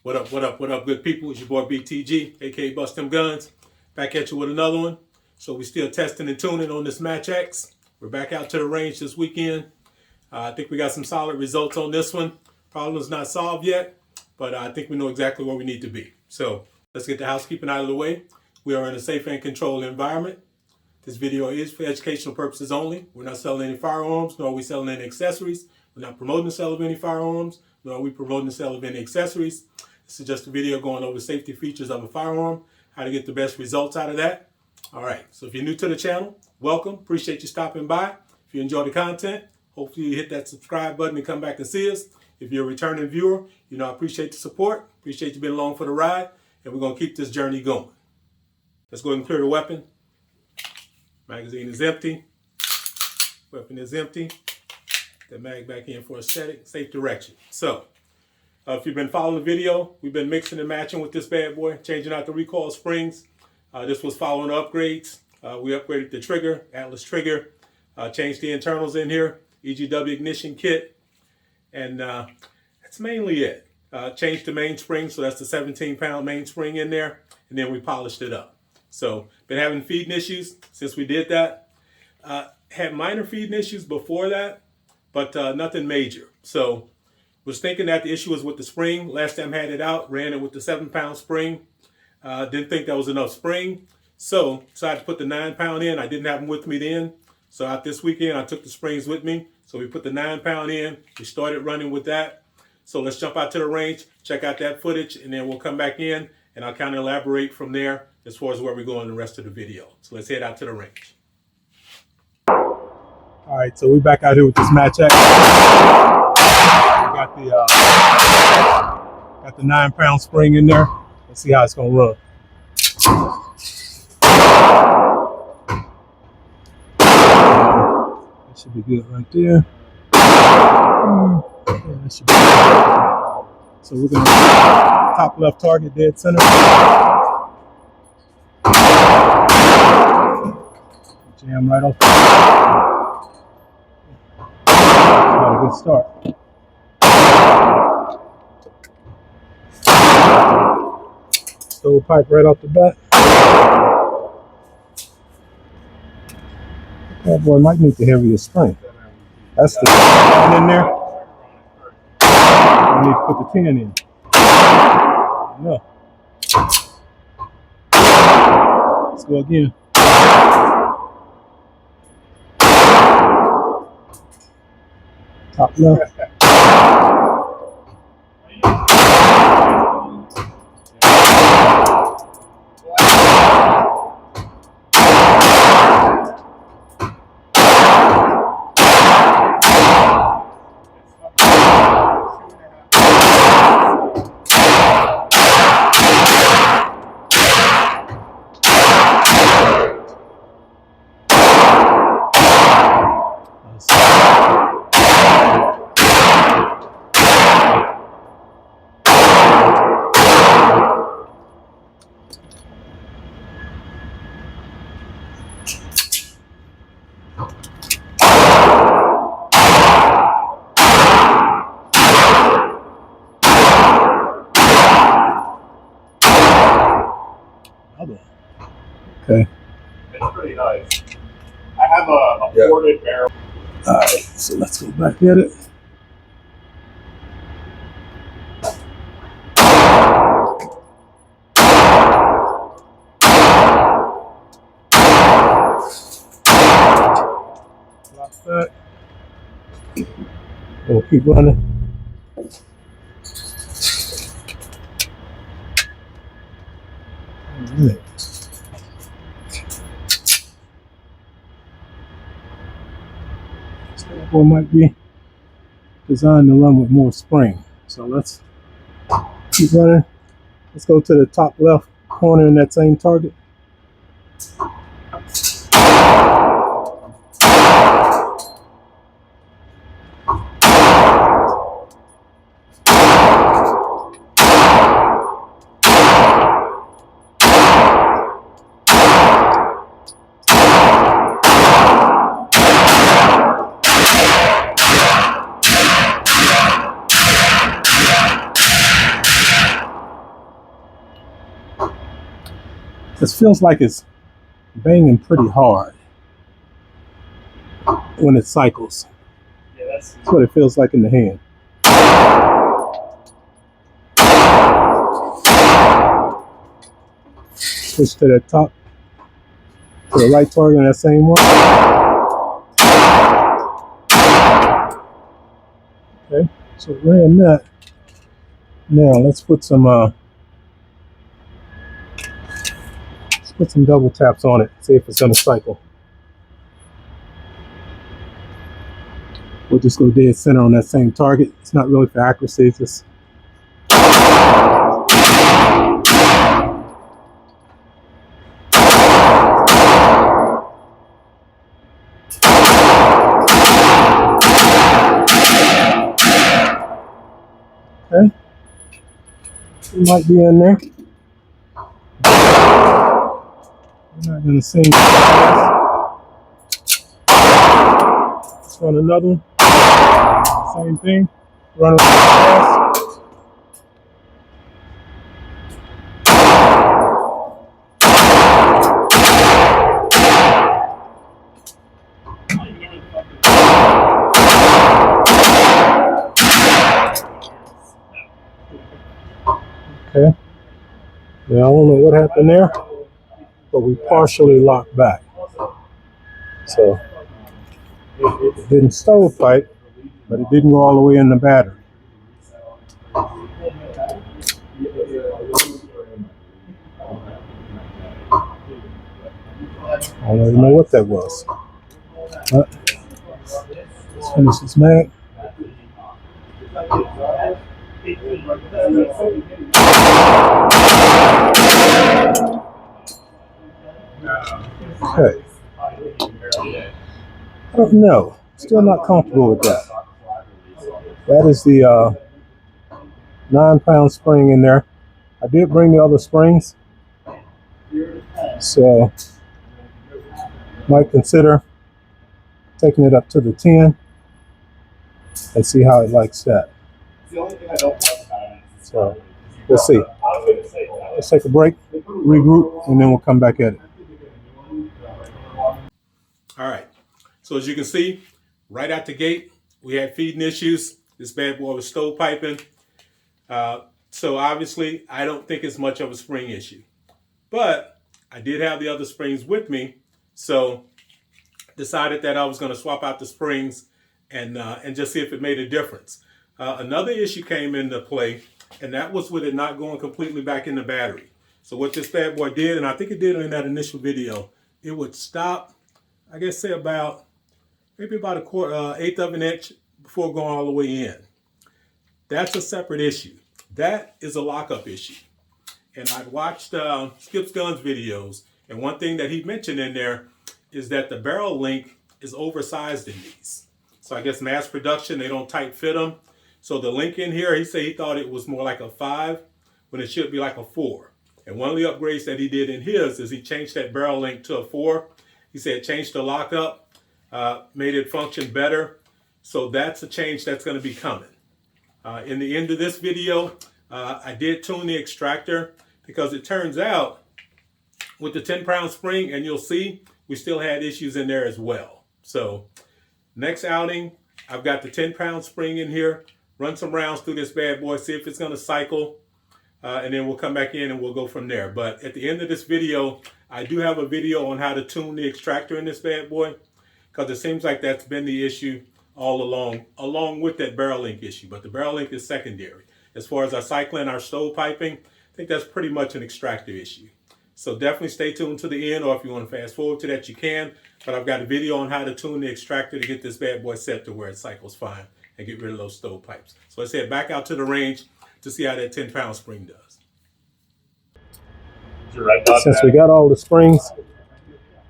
What up, good people? It's your boy BTG, aka Bust Them Guns. Back at you with another one. So we still testing and tuning on this Match X. We're back out to the range this weekend. I think we got some solid results on this one. Problem's not solved yet, but I think we know exactly where we need to be. So let's get the housekeeping out of the way. We are in a safe and controlled environment. This video is for educational purposes only. We're not selling any firearms, nor are we selling any accessories. We're not promoting the sale of any firearms, nor are we promoting the sale of any accessories. This is just a video going over safety features of a firearm, how to get the best results out of that. All right, so if you're new to the channel, welcome. Appreciate you stopping by. If you enjoy the content, hopefully you hit that subscribe button and come back and see us. If you're a returning viewer, I appreciate the support. Appreciate you being along for the ride, and we're going to keep this journey going. Let's go ahead and clear the weapon. Magazine is empty. Weapon is empty. The mag back in for a safe direction. So, if you've been following the video, we've been mixing and matching with this bad boy, changing out the recoil springs. This was following upgrades. We upgraded the trigger, Atlas trigger, changed the internals in here, EGW ignition kit, and that's mainly it. Changed the mainspring, so that's the 17-pound mainspring in there, and then we polished it up. So, been having feeding issues since we did that. Had minor feeding issues before that, but nothing major. So, was thinking that the issue was with the spring. Last time I had it out, ran it with the 7-pound spring. Didn't think that was enough spring. So, decided to put the 9-pound in. I didn't have them with me then. So, out this weekend, I took the springs with me. So, we put the 9-pound in. We started running with that. So, let's jump out to the range, check out that footage, and then we'll come back in, and I'll kind of elaborate from there as far as where we go in the rest of the video. So, let's head out to the range. All right, so we're back out here with this Match X. Got the 9-pound spring in there. Let's see how it's gonna run. That should be good right there. Yeah, that should be good. So we're gonna top left target, dead center. Jam right off. Got a good start. Stove pipe right off the bat. That boy might need the heaviest spring. That's the 10 in there. I need to put the 10 in. No. Let's go again. Top left. Okay. It's pretty nice. I have a ported barrel. All right, so let's go back at it. Lock that. We'll keep running. All right. Or might be designed to run with more spring. So let's keep running. Let's go to the top left corner in that same target. This feels like it's banging pretty hard when it cycles. Yeah, That's what it feels like in the hand. Switch to that top, to the right target on that same one. Okay, so it ran that. Now let's put some double taps on it, see if it's gonna cycle. We'll just go dead center on that same target. It's not really for accuracy, it's just okay. It might be in there. We're not gonna sing. Let's run another one. Same thing. Run it fast. Okay. Now I don't know what happened there, but we partially locked back. So it didn't stovepipe, but it didn't go all the way in the battery. I don't even know what that was. But let's finish this mag. Okay. I don't know. Still not comfortable with that. That is the 9-pound spring in there. I did bring the other springs, so might consider taking it up to the 10 and see how it likes that. So we'll see. Let's take a break, regroup, and then we'll come back at it. All right. So as you can see, right out the gate, we had feeding issues. This bad boy was stovepiping. So obviously, I don't think it's much of a spring issue. But I did have the other springs with me, so decided that I was going to swap out the springs and just see if it made a difference. Another issue came into play, and that was with it not going completely back in the battery. So what this bad boy did, and I think it did in that initial video, it would stop, I guess say maybe about a eighth of an inch before going all the way in. That's a separate issue. That is a lockup issue. And I'd watched Skip's Guns videos, and one thing that he mentioned in there is that the barrel link is oversized in these. So I guess mass production, they don't tight fit them. So the link in here, he said he thought it was more like a 5 when it should be like a 4. And one of the upgrades that he did in his is he changed that barrel link to a 4. He said changed the lockup, made it function better. So that's a change that's going to be coming. In the end of this video, I did tune the extractor because it turns out with the 10-pound spring, and you'll see, we still had issues in there as well. So next outing, I've got the 10-pound spring in here, run some rounds through this bad boy, see if it's going to cycle, and then we'll come back in and we'll go from there. But at the end of this video, I do have a video on how to tune the extractor in this bad boy, because it seems like that's been the issue all along with that barrel link issue. But the barrel link is secondary. As far as our cycling, our stove piping, I think that's pretty much an extractor issue. So definitely stay tuned to the end, or if you want to fast forward to that, you can. But I've got a video on how to tune the extractor to get this bad boy set to where it cycles fine and get rid of those stove pipes. So let's head back out to the range to see how that 10-pound spring does. Since we got all the springs,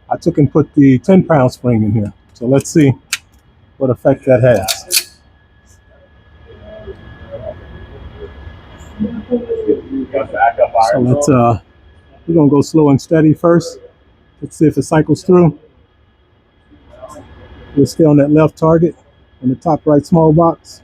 I took and put the 10-pound spring in here. So let's see what effect that has. So let's we're gonna go slow and steady first. Let's see if it cycles through. We'll stay on that left target in the top right small box.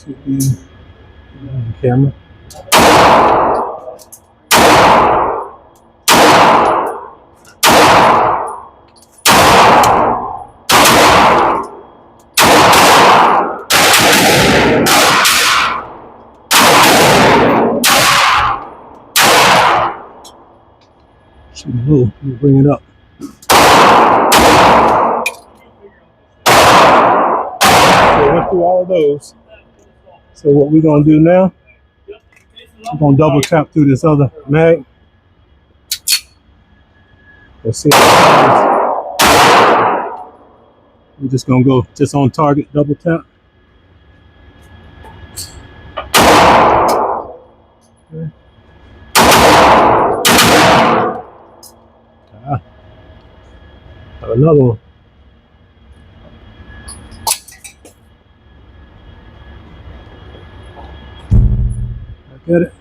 To the camera. Shooting low. Let me bring it up. So I went through all of those. So what we're gonna do now, we're gonna double tap through this other mag. Let's see. We're just gonna go just on target, double tap. Okay. Got another one. Get it?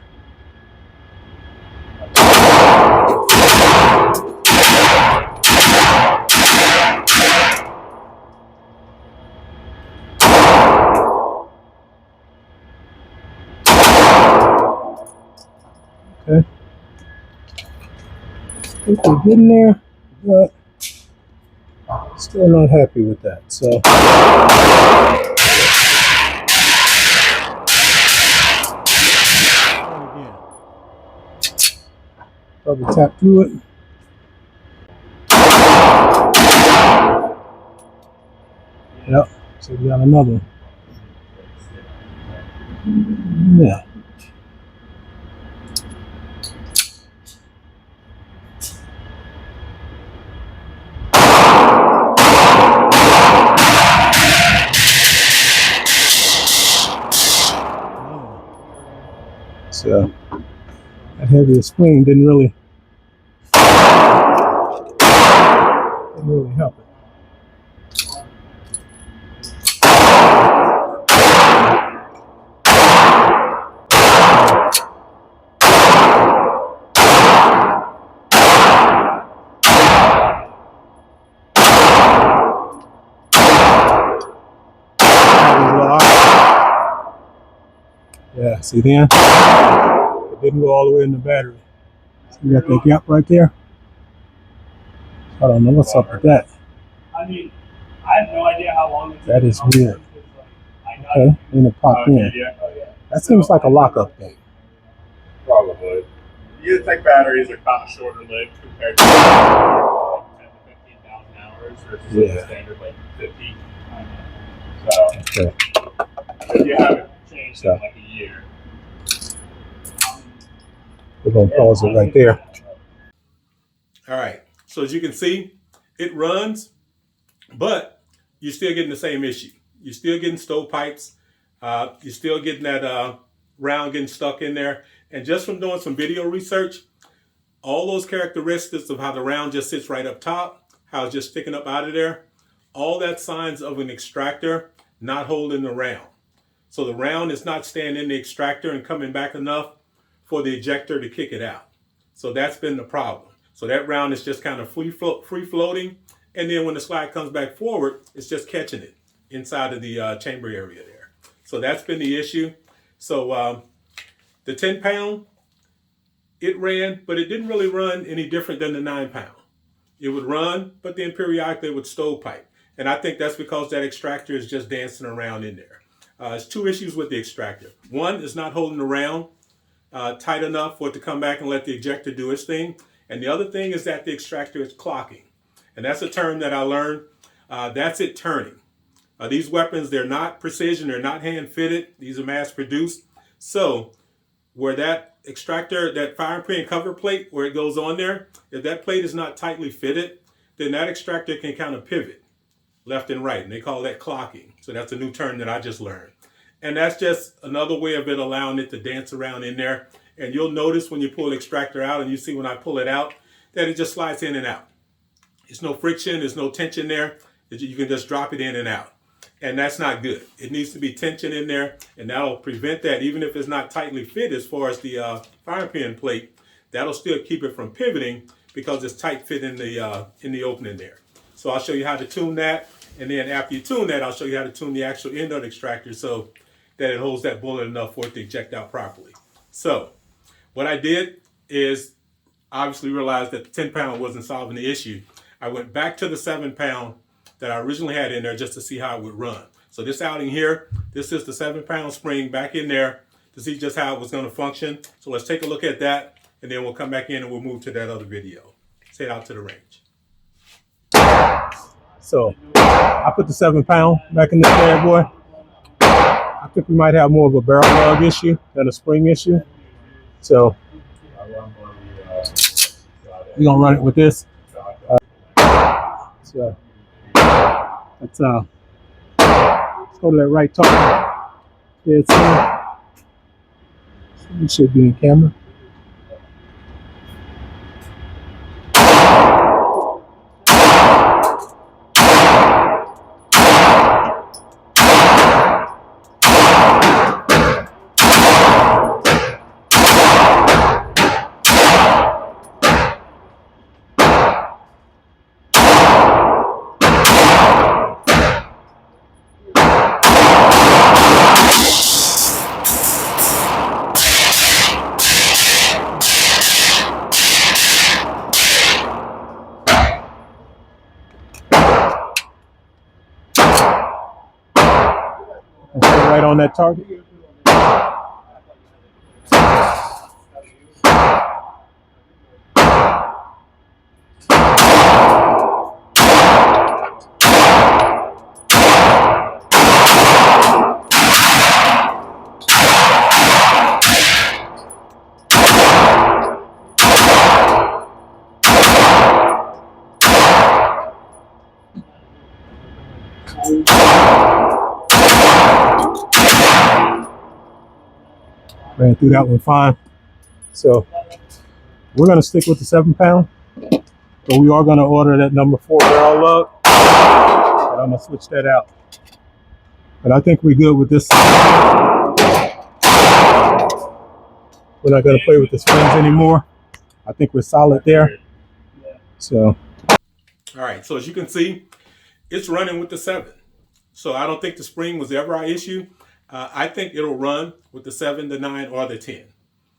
Okay. I think we're getting there, but still not happy with that. So again, double tap through it. Yep. So we got another one. Yeah. So that heavier swing didn't really help it. Yeah, see then? It didn't go all the way in the battery. So you got that gap right there? I don't know what's up with that. I mean, I have no idea how long it's That is weird. Okay, then it popped in. That seems like a lockup thing. Probably. The tech batteries are kind of shorter lived compared to like 10 to 15,000 hours versus the standard like 50. So, okay. If you haven't changed in like a year. We're going to pause it right there. All right. So as you can see, it runs, but you're still getting the same issue. You're still getting stovepipes. You're still getting that round getting stuck in there. And just from doing some video research, all those characteristics of how the round just sits right up top, how it's just sticking up out of there, all that signs of an extractor not holding the round. So the round is not staying in the extractor and coming back enough for the ejector to kick it out. So that's been the problem. So that round is just kind of free floating. And then when the slide comes back forward, it's just catching it inside of the chamber area there. So that's been the issue. So the 10 pound, it ran, but it didn't really run any different than the 9 pound. It would run, but then periodically it would stovepipe. And I think that's because that extractor is just dancing around in there. There's two issues with the extractor. One is not holding the round tight enough for it to come back and let the ejector do its thing. And the other thing is that the extractor is clocking. And that's a term that I learned. That's it turning. These weapons, they're not precision, they're not hand fitted. These are mass produced. So where that extractor, that firing pin cover plate, where it goes on there, if that plate is not tightly fitted, then that extractor can kind of pivot left and right. And they call that clocking. So that's a new term that I just learned. And that's just another way of it allowing it to dance around in there. And you'll notice when you pull the extractor out, and you see when I pull it out, that it just slides in and out. There's no friction, there's no tension there. You can just drop it in and out. And that's not good. It needs to be tension in there, and that'll prevent that, even if it's not tightly fit as far as the firing pin plate, that'll still keep it from pivoting because it's tight fit in the opening there. So I'll show you how to tune that. And then after you tune that, I'll show you how to tune the actual end of the extractor. So that it holds that bullet enough for it to eject out properly. So what I did is obviously realized that the 10 pound wasn't solving the issue. I went back to the 7 pound that I originally had in there just to see how it would run. So this outing here, this is the 7 pound spring back in there to see just how it was going to function. So let's take a look at that, and then we'll come back in and we'll move to that other video. Let's head out to the range. So I put the 7 pound back in this bad boy. I think we might have more of a barrel lug issue than a spring issue. So we're gonna run it with this. So let's go to that right target. It should be in camera. Right on that target. Ran through that one fine. So we're going to stick with the 7 pound, but we are going to order that number 4 barrel lug, and I'm going to switch that out. But I think we're good with this. We're not going to play with the springs anymore. I think we're solid there. So, all right. So as you can see, it's running with the 7. So I don't think the spring was ever our issue. I think it'll run with the 7, the 9, or the 10.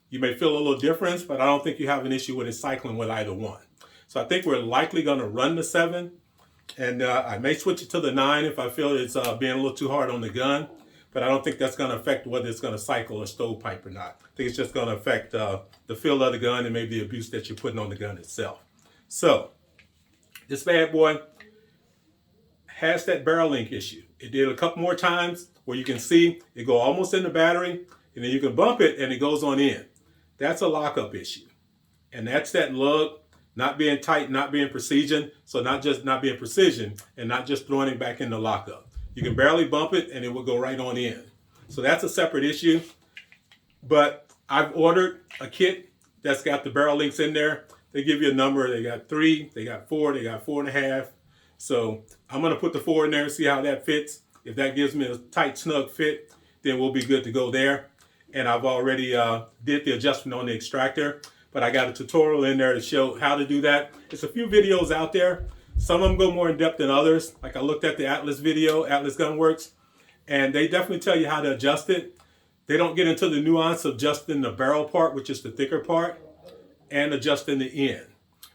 You may feel a little difference, but I don't think you have an issue with it cycling with either one. So I think we're likely going to run the 7, and I may switch it to the 9 if I feel it's being a little too hard on the gun. But I don't think that's going to affect whether it's going to cycle or stovepipe or not. I think it's just going to affect the feel of the gun and maybe the abuse that you're putting on the gun itself. So this bad boy has that barrel link issue. It did a couple more times where you can see it go almost in the battery, and then you can bump it and it goes on in. That's a lockup issue. And that's that lug not being tight, not being precision. So not just not being precision and not just throwing it back in the lockup. You can barely bump it and it will go right on in. So that's a separate issue. But I've ordered a kit that's got the barrel links in there. They give you a number. They got 3, they got 4, they got 4.5. So I'm going to put the 4 in there and see how that fits. If that gives me a tight, snug fit, then we'll be good to go there. And I've already did the adjustment on the extractor, but I got a tutorial in there to show how to do that. There's a few videos out there. Some of them go more in depth than others. Like I looked at the Atlas video, Atlas Gunworks, and they definitely tell you how to adjust it. They don't get into the nuance of adjusting the barrel part, which is the thicker part, and adjusting the end.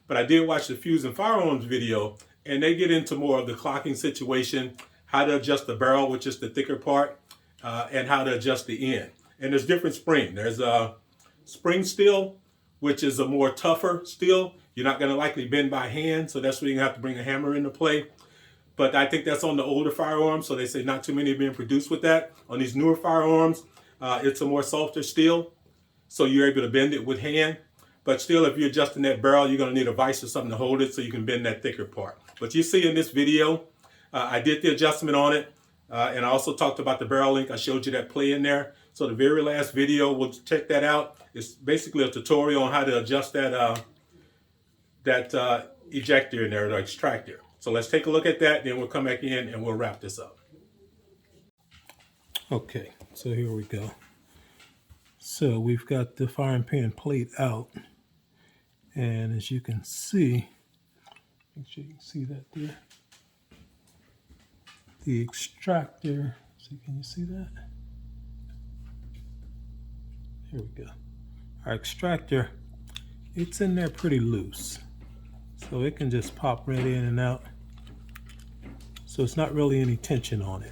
But I did watch the Fuse and Firearms video, and they get into more of the clocking situation, how to adjust the barrel, which is the thicker part, and how to adjust the end. And there's different spring. There's a spring steel, which is a more tougher steel. You're not going to likely bend by hand, so that's where you're going to have to bring a hammer into play. But I think that's on the older firearms, so they say not too many are being produced with that. On these newer firearms, it's a more softer steel, so you're able to bend it with hand. But still, if you're adjusting that barrel, you're going to need a vise or something to hold it so you can bend that thicker part. But you see in this video, I did the adjustment on it, and I also talked about the barrel link. I showed you that play in there. So the very last video, we'll check that out. It's basically a tutorial on how to adjust that ejector in there, the extractor. So let's take a look at that, then we'll come back in and we'll wrap this up. Okay, so here we go. So we've got the firing pin plate out, and as you can see, make sure you can see that there. The extractor, so can you see that? Here we go. Our extractor, it's in there pretty loose. So it can just pop right in and out. So it's not really any tension on it.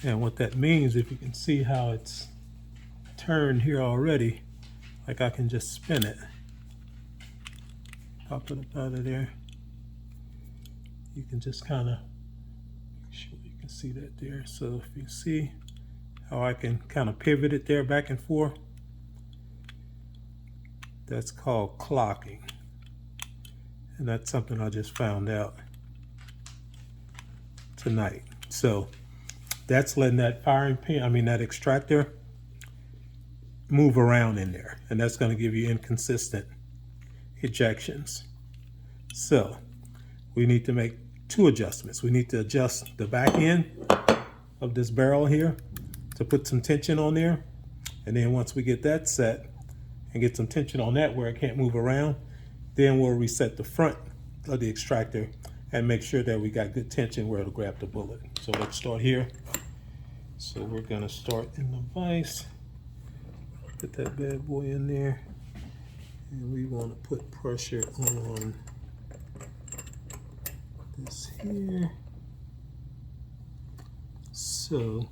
And what that means, if you can see how it's turned here already, like I can just spin it. Pop it up out of there. You can just kind of make sure you can see that there. So if you see how I can kind of pivot it there back and forth, that's called clocking. And that's something I just found out tonight. So that's letting that firing pin, that extractor move around in there. And that's going to give you inconsistent ejections. So we need to make two adjustments. We need to adjust the back end of this barrel here to put some tension on there. And then once we get that set and get some tension on that where it can't move around, then we'll reset the front of the extractor and make sure that we got good tension where it'll grab the bullet. So let's start here. So we're gonna start in the vise. Put that bad boy in there. And we wanna put pressure on this here. So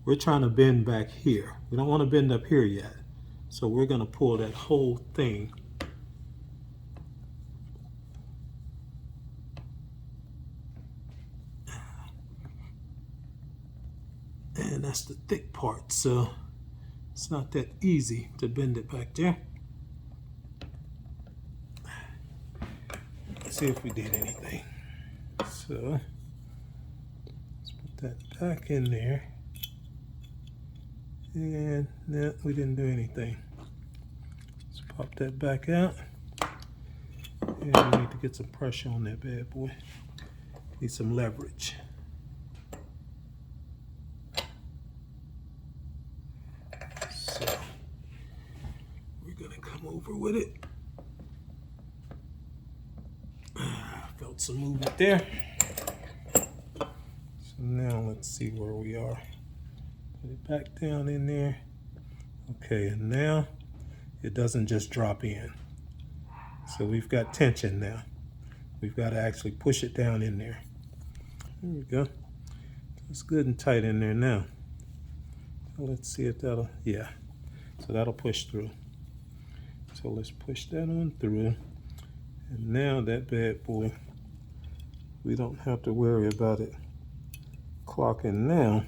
we're trying to bend back here. We don't wanna bend up here yet. So we're gonna pull that whole thing and that's the thick part, so it's not that easy to bend it back there. Let's see if we did anything. So let's put that back in there. And no, we didn't do anything. Let's pop that back out. And we need to get some pressure on that bad boy. Need some leverage. So we're gonna come over with it. Felt some movement there. So now let's see where we are. Put it back down in there. Okay, and now it doesn't just drop in. So we've got tension now. We've got to actually push it down in there. There we go. It's good and tight in there now. So let's see if that'll, yeah. So that'll push through. So let's push that on through. And now that bad boy, we don't have to worry about it clocking now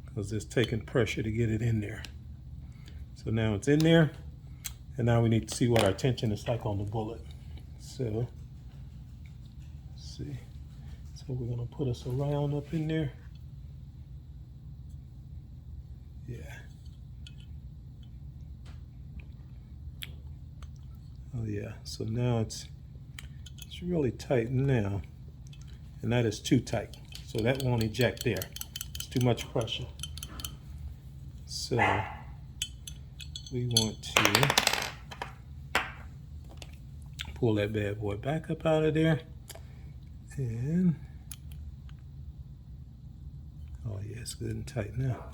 because it's taking pressure to get it in there. So now it's in there. And now we need to see what our tension is like on the bullet. So, let's see. So we're gonna put us around up in there. Yeah. Oh yeah, so now it's really tight now. And that is too tight. So that won't eject there. It's too much pressure. So we want to pull that bad boy back up out of there. And, oh yeah, it's good and tight now.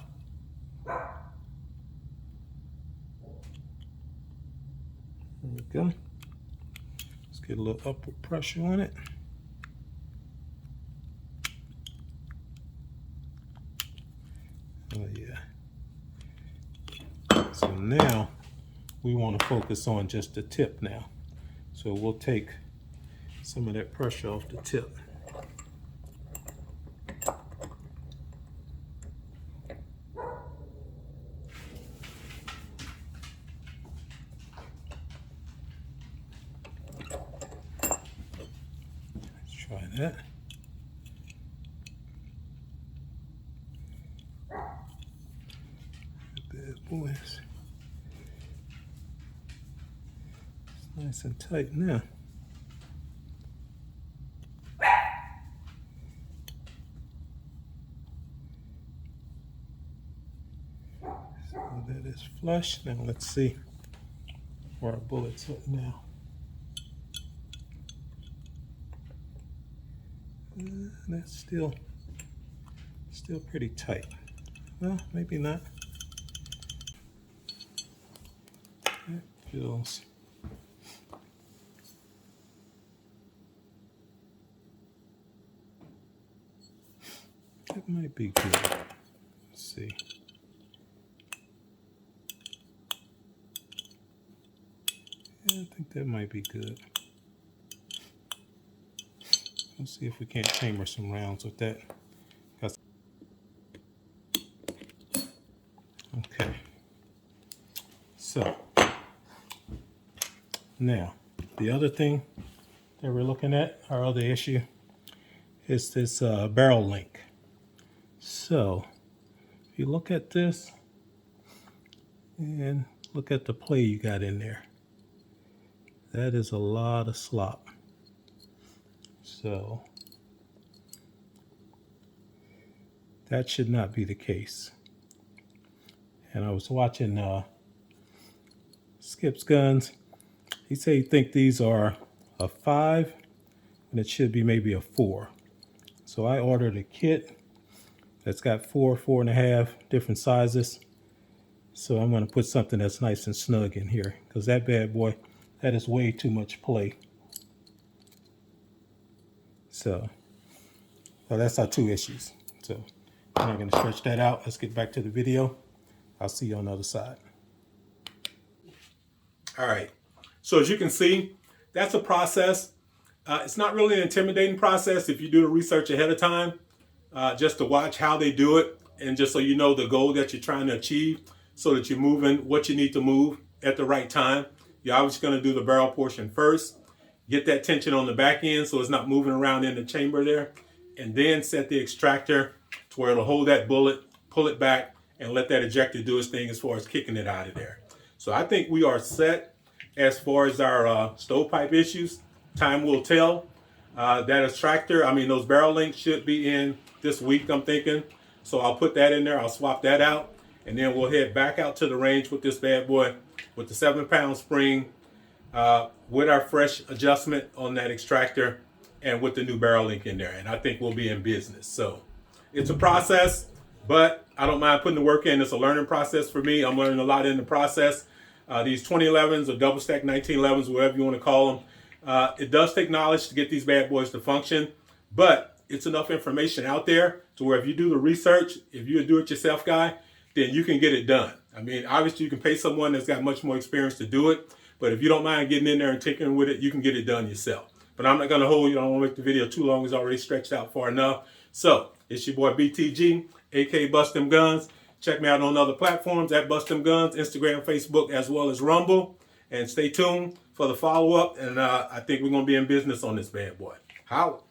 There we go. Let's get a little upward pressure on it. Oh yeah. So now we want to focus on just the tip now. So we'll take some of that pressure off the tip. Let's try that. Bad boys. It's nice and tight now. So that is flush. Now let's see where our bullet's at now. That's still pretty tight. Well, maybe not. feels. That might be good. Let's see. Yeah, I think that might be good. Let's see if we can't chamber some rounds with that. Okay. So now the other thing that we're looking at, our other issue, is this barrel link. So if you look at this and look at the play you got in there, that is a lot of slop. So that should not be the case. And I was watching Skip's Guns. He said he think these are a 5 and it should be maybe a 4. So I ordered a kit that's got 4, 4.5 different sizes. So I'm going to put something that's nice and snug in here, because that bad boy, that is way too much play. So, well, that's our 2 issues. So I'm not going to stretch that out. Let's get back to the video. I'll see you on the other side. All right. So as you can see, that's a process. It's not really an intimidating process if you do the research ahead of time, just to watch how they do it, and just so you know the goal that you're trying to achieve, so that you're moving what you need to move at the right time. You're obviously going to do the barrel portion first, get that tension on the back end so it's not moving around in the chamber there, and then set the extractor to where it'll hold that bullet, pull it back, and let that ejector do its thing as far as kicking it out of there. So I think we are set as far as our stovepipe issues. Time will tell. That extractor, those barrel links should be in this week, I'm thinking. So I'll put that in there. I'll swap that out. And then we'll head back out to the range with this bad boy with the 7-pound spring, with our fresh adjustment on that extractor and with the new barrel link in there. And I think we'll be in business. So it's a process, but I don't mind putting the work in. It's a learning process for me. I'm learning a lot in the process. These 2011s or double stack 1911s, whatever you want to call them, it does take knowledge to get these bad boys to function, but it's enough information out there to where if you do the research, if you're a do-it-yourself guy, then you can get it done. Obviously you can pay someone that's got much more experience to do it, but if you don't mind getting in there and tinkering with it, you can get it done yourself. But I'm not going to hold you. I don't want to make the video too long. It's already stretched out far enough. So it's your boy BTG, aka Bust Them Guns. Check me out on other platforms at Bust Them Guns, Instagram, Facebook, as well as Rumble. And stay tuned for the follow-up. And I think we're going to be in business on this bad boy. How?